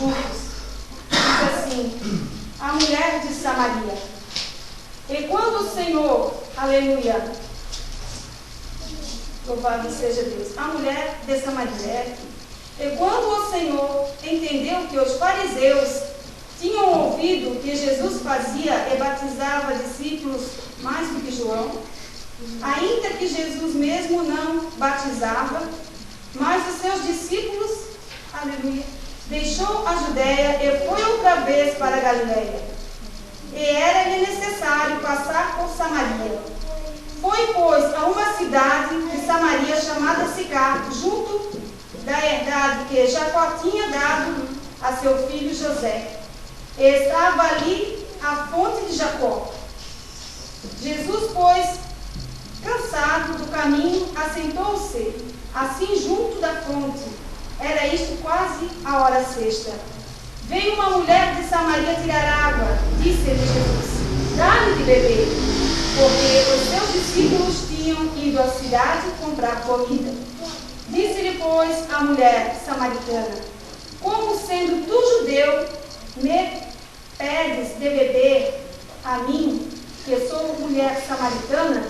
juntos. Diz assim, a mulher de Samaria. E quando o Senhor, aleluia, louvado seja Deus, a mulher de Samaria, e quando o Senhor entendeu que os fariseus tinham ouvido que Jesus fazia e batizava discípulos mais do que João, ainda que Jesus mesmo não batizava, mas os seus discípulos, aleluia, deixou a Judéia e foi outra vez para a Galileia. E era-lhe necessário passar por Samaria. Foi, pois, a uma cidade de Samaria chamada Sicar, junto da herdade que Jacó tinha dado a seu filho José. E estava ali a fonte de Jacó. Jesus, pois, cansado do caminho, assentou-se assim junto da fonte. Era isto quase a hora sexta. Veio uma mulher de Samaria tirar água. Disse-lhe Jesus, dá-me de beber, porque os seus discípulos tinham ido à cidade comprar comida. Disse-lhe, pois, a mulher samaritana, como sendo tu judeu, me pedes de beber a mim, que sou mulher samaritana?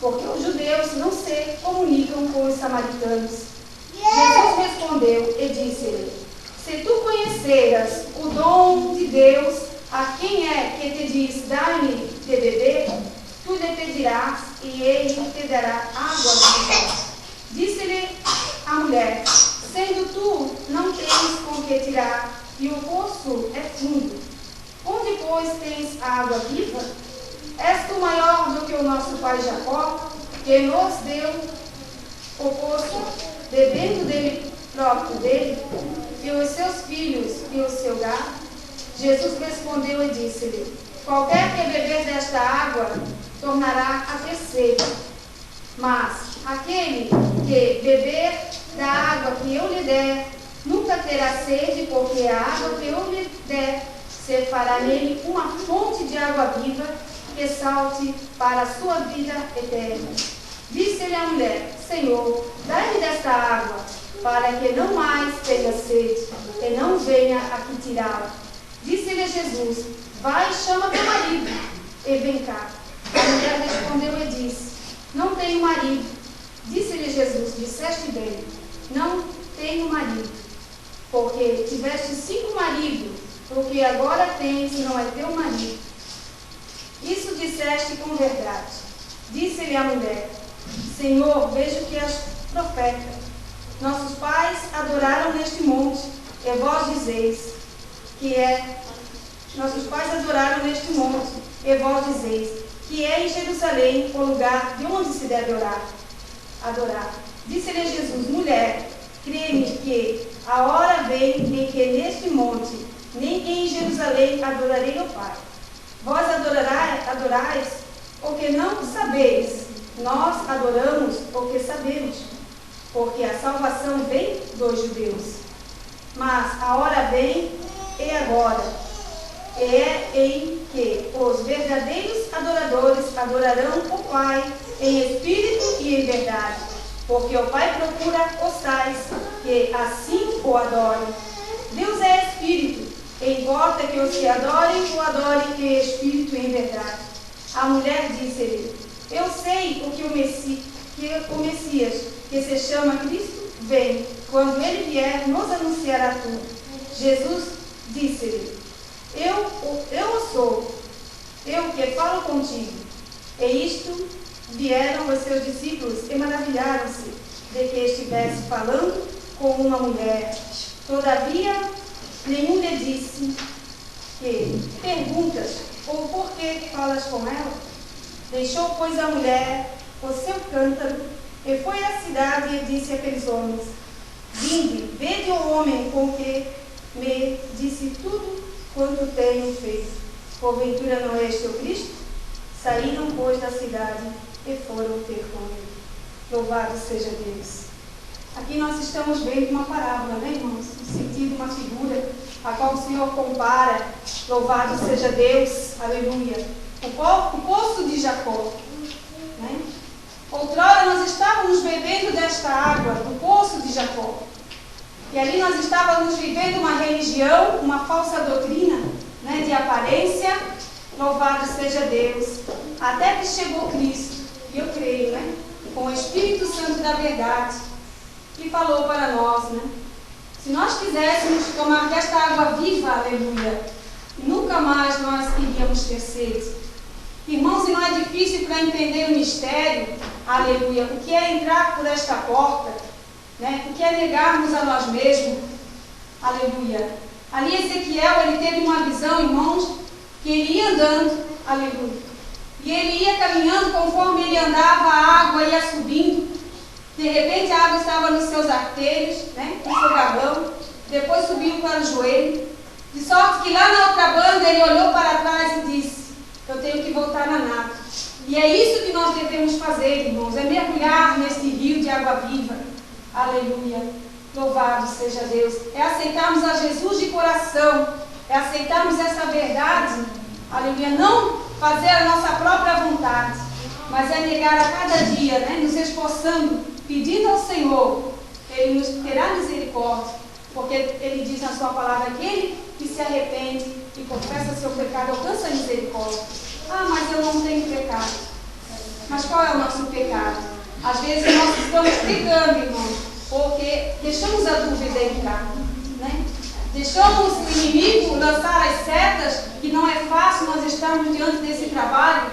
Porque os judeus não se comunicam com os samaritanos. Jesus respondeu e disse-lhe, se tu conheceras o dom de Deus, a quem é que te diz, dá-me de beber, tu lhe pedirás e ele te dará água de beber. Disse-lhe a mulher, sendo tu não tens com que tirar, e o poço é fundo, onde, pois, tens água viva? És tu maior do que o nosso pai Jacó, que nos deu o poço, bebendo dele próprio dele, e os seus filhos e o seu gado? Jesus respondeu e disse-lhe, qualquer que beber desta água tornará a ter sede, mas aquele que beber da água que eu lhe der nunca terá sede, porque a água que eu lhe der se fará nele uma fonte de água viva que salte para a sua vida eterna. Disse-lhe a mulher, Senhor, dai-me desta água, para que não mais tenha sede, e não venha aqui tirá-la. Disse-lhe Jesus, vai, chama teu marido, e vem cá. A mulher respondeu e disse, não tenho marido. Disse-lhe Jesus, disseste bem, não tenho marido, porque tiveste 5 maridos, o que agora tens não é teu marido. Isso disseste com verdade. Disse-lhe a mulher, Senhor, vejo que és profeta. Nossos pais adoraram neste monte, e vós dizeis que é... Nossos pais adoraram neste monte, e vós dizeis que é em Jerusalém o lugar de onde se deve adorar. Disse-lhe a Jesus, mulher, crê-me que a hora vem em que neste monte, nem em Jerusalém adorarei o Pai. Vós adorais o que não sabeis, nós adoramos o que sabemos, porque a salvação vem dos judeus. Mas a hora vem, e agora, é em que os verdadeiros adoradores adorarão o Pai em espírito e em verdade, porque o Pai procura os tais que assim o adorem. Deus é espírito, e importa que os que adorem o adorem em espírito e em verdade. A mulher disse-lhe, eu sei que o Messias, que se chama Cristo, vem. Quando ele vier, nos anunciará tudo. Jesus disse-lhe, eu sou, eu que falo contigo. E isto vieram os seus discípulos e maravilharam-se de que estivesse falando com uma mulher. Todavia, nenhum lhe disse que perguntas ou por que falas com ela. Deixou, pois, a mulher o seu cântaro e foi à cidade e disse àqueles homens, vinde, vede o homem com que me disse tudo quanto tenho feito. Porventura não é este o Cristo? Saíram, pois, da cidade e foram ter com ele. Louvado seja Deus. Aqui nós estamos vendo uma parábola, né, irmãos? No sentido, uma figura, a qual o Senhor compara, louvado seja Deus, aleluia, o poço de Jacó. Né? Outrora nós estávamos bebendo desta água, do poço de Jacó. E ali nós estávamos vivendo uma religião, uma falsa doutrina, né, de aparência. Louvado seja Deus. Até que chegou Cristo, e eu creio, né, com o Espírito Santo da verdade, e falou para nós, né, se nós quiséssemos tomar desta água viva, aleluia, nunca mais nós iríamos ter sede. Irmãos, e não é difícil para entender o mistério, aleluia, o que é entrar por esta porta, né, o que é negarmos a nós mesmos, aleluia. Ali Ezequiel, ele teve uma visão, irmãos, que ele ia andando, aleluia, e ele ia caminhando, conforme ele andava, a água ia subindo. De repente a água estava nos seus artérios, né, no seu gargão, depois subiu para o joelho, de sorte que lá na outra banda ele olhou para trás e disse, eu tenho que voltar na nada. E é isso que nós devemos fazer, irmãos, é mergulhar nesse rio de água viva, aleluia, louvado seja Deus, é aceitarmos a Jesus de coração, é aceitarmos essa verdade, aleluia, não fazer a nossa própria vontade, mas é negar a cada dia, né, nos esforçando, pedindo ao Senhor, Ele nos terá misericórdia, porque Ele diz na sua palavra, aquele que se arrepende e confessa seu pecado, alcança a misericórdia. Ah, mas eu não tenho pecado. Mas qual é o nosso pecado? Às vezes nós estamos pecando, irmãos, porque deixamos a dúvida entrar, né? Deixamos o inimigo lançar as setas, que não é fácil nós estarmos diante desse trabalho,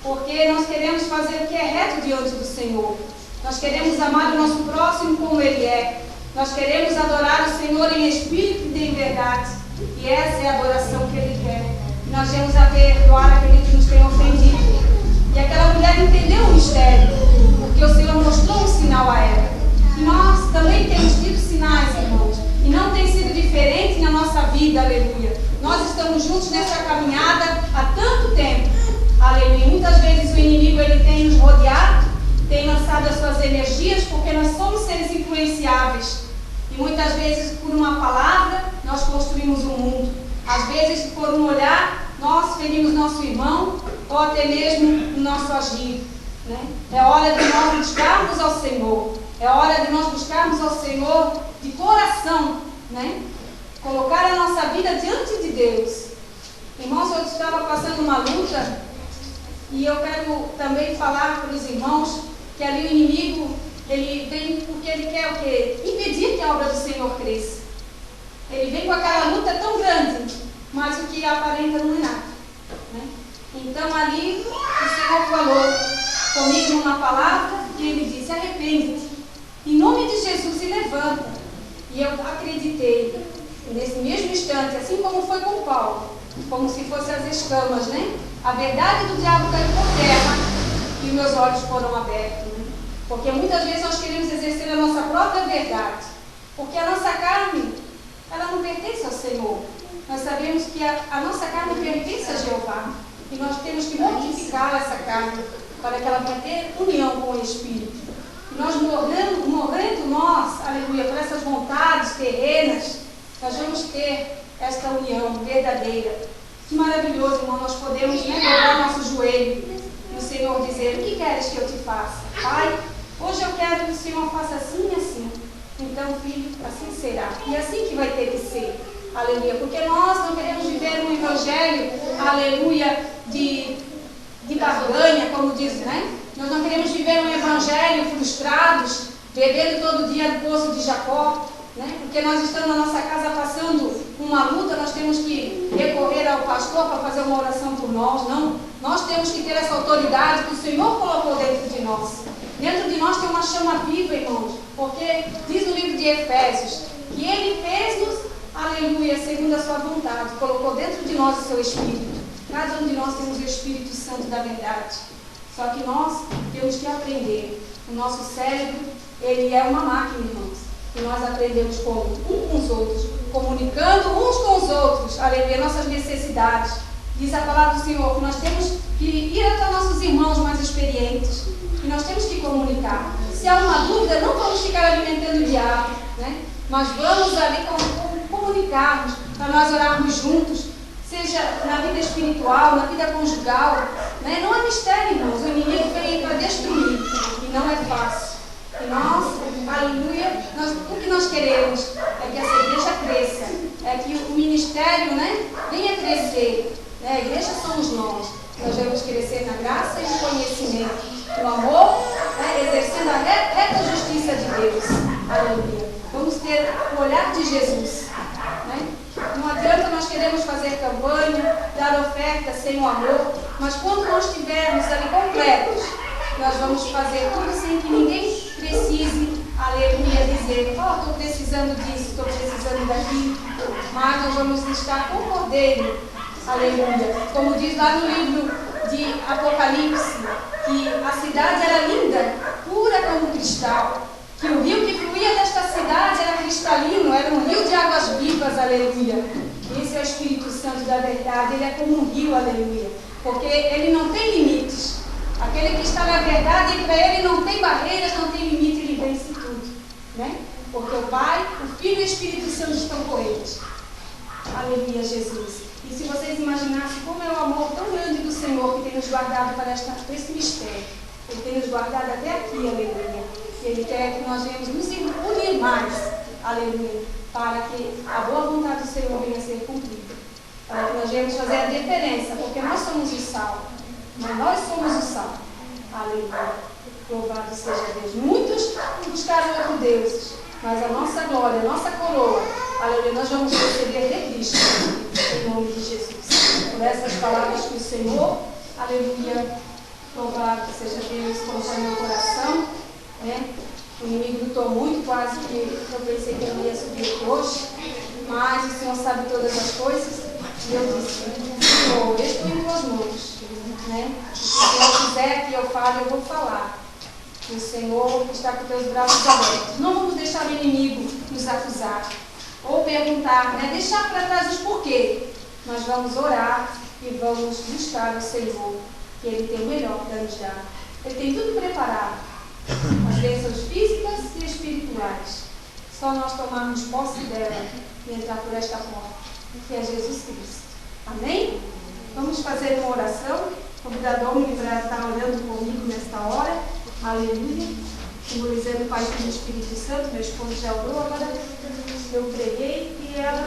porque nós queremos fazer o que é reto diante do Senhor. Nós queremos amar o nosso próximo como Ele é. Nós queremos adorar o Senhor em espírito e em verdade. E essa é a adoração que Ele quer. E nós vamos a perdoar aquele que nos tem ofendido. E aquela mulher entendeu o mistério, porque o Senhor mostrou um sinal a ela. E nós também temos tido sinais, irmãos. E não tem sido diferente na nossa vida, aleluia. Nós estamos juntos nessa caminhada há tanto tempo, aleluia. Muitas vezes o inimigo ele tem nos rodeado, tem lançado as suas energias, porque nós somos seres influenciáveis. E muitas vezes por uma palavra nós construímos o mundo. Às vezes por um olhar nós ferimos nosso irmão, ou até mesmo o nosso agir, né? É hora de nós buscarmos ao Senhor. É hora de nós buscarmos ao Senhor de coração, né? Colocar a nossa vida diante de Deus. Irmãos, eu estava passando uma luta e eu quero também falar para os irmãos que ali o inimigo, ele vem porque ele quer o quê? Impedir que a obra do Senhor cresça. Ele vem com aquela luta tão grande, mas o que aparenta não é nada, né? Então ali o Senhor falou comigo numa palavra e Ele disse, arrepende-te. Em nome de Jesus, se levanta. E eu acreditei, nesse mesmo instante, assim como foi com Paulo, como se fossem as escamas, né? A verdade do diabo caiu por terra e meus olhos foram abertos, né? Porque muitas vezes nós queremos exercer a nossa própria verdade, porque a nossa carne, ela não pertence ao Senhor. Nós sabemos que a nossa carne pertence a Jeová e nós temos que mortificar essa carne para que ela venha ter união com o Espírito. Nós morrendo nós, aleluia, por essas vontades terrenas, nós vamos ter esta união verdadeira. Que maravilhoso, irmão, nós podemos dobrar nosso joelho e o Senhor dizer, o que queres que eu te faça? Pai, hoje eu quero que o Senhor faça assim e assim. Então, filho, assim será. E assim que vai ter que ser. Aleluia. Porque nós não queremos viver um evangelho, aleluia, de barganha, como diz, né? Nós não queremos viver um evangelho frustrados, bebendo todo dia no poço de Jacó, né? Porque nós estamos na nossa casa passando uma luta, nós temos que recorrer ao pastor para fazer uma oração por nós. Não, nós temos que ter essa autoridade que o Senhor colocou dentro de nós. Dentro de nós tem uma chama viva, irmãos, porque diz no livro de Efésios que Ele fez-nos, aleluia, segundo a sua vontade, colocou dentro de nós o seu Espírito. Cada um de nós temos o Espírito Santo da verdade. Só que nós temos que aprender. O nosso cérebro, ele é uma máquina, irmãos. E nós aprendemos como? Um com os outros. Comunicando uns com os outros. Aleluia, nossas necessidades. Diz a palavra do Senhor que nós temos que ir até nossos irmãos mais experientes. E nós temos que comunicar. Se há uma dúvida, não vamos ficar alimentando o diabo, né? Mas vamos ali comunicarmos, para nós orarmos juntos. Seja na vida espiritual, na vida conjugal, né? Não é mistério, irmãos. O inimigo vem para destruir e não é fácil. E nós, aleluia, o que nós queremos é que essa igreja cresça, é que o ministério, né, venha crescer. A igreja somos nós. Nós devemos crescer na graça e no conhecimento, no amor, né, exercendo a reta justiça de Deus. Aleluia. Vamos ter o olhar de Jesus. Né? Não adianta nós queremos fazer campanha, dar oferta sem o amor, mas quando nós estivermos ali completos, nós vamos fazer tudo sem que ninguém precise, aleluia, dizer, estou precisando disso, estou precisando daquilo, mas nós vamos estar com o Cordeiro, aleluia. Como diz lá no livro de Apocalipse, que a cidade era linda, pura como cristal, que o rio que fluía desta cidade era cristalino, era um rio de águas vivas, aleluia. Esse é o Espírito Santo da verdade, ele é como um rio, aleluia, porque ele não tem limites. Aquele que está na verdade, para ele não tem barreiras, não tem limite, ele vence tudo, né? Porque o Pai, o Filho e o Espírito Santo estão com eles. Aleluia, Jesus. E se vocês imaginassem como é o amor tão grande do Senhor que tem nos guardado para esse mistério, ele tem nos guardado até aqui, aleluia. Ele quer que nós venhamos nos unir mais, aleluia, para que a boa vontade do Senhor venha a ser cumprida. Para que nós venhamos fazer a diferença, porque nós somos o sal. Mas nós somos o sal. Aleluia. Louvado seja Deus. Muitos buscaram outros deuses, mas a nossa glória, a nossa coroa, aleluia, nós vamos receber de Cristo, em nome de Jesus. Por essas palavras que o Senhor, aleluia, louvado seja Deus, colocou no meu coração, né? O inimigo lutou muito, quase que eu pensei que eu não ia subir hoje, mas o Senhor sabe todas as coisas, e eu disse, Senhor, eu estou em tuas mãos. Né? Se eu quiser que eu fale, eu vou falar. O Senhor está com teus braços abertos. Não vamos deixar o inimigo nos acusar ou perguntar, né? Deixar para trás os porquê. Nós vamos orar e vamos buscar o Senhor, que Ele tem o melhor para nos dar. Ele tem tudo preparado, as bênçãos físicas e espirituais. Só nós tomarmos posse dela e entrar por esta porta, que é Jesus Cristo. Amém? Vamos fazer uma oração. Convido a Domini para estar orando comigo nesta hora. Aleluia. Simbolizando o Pai, Filho e Espírito Santo. Meu esposo já orou, agora eu preguei e ela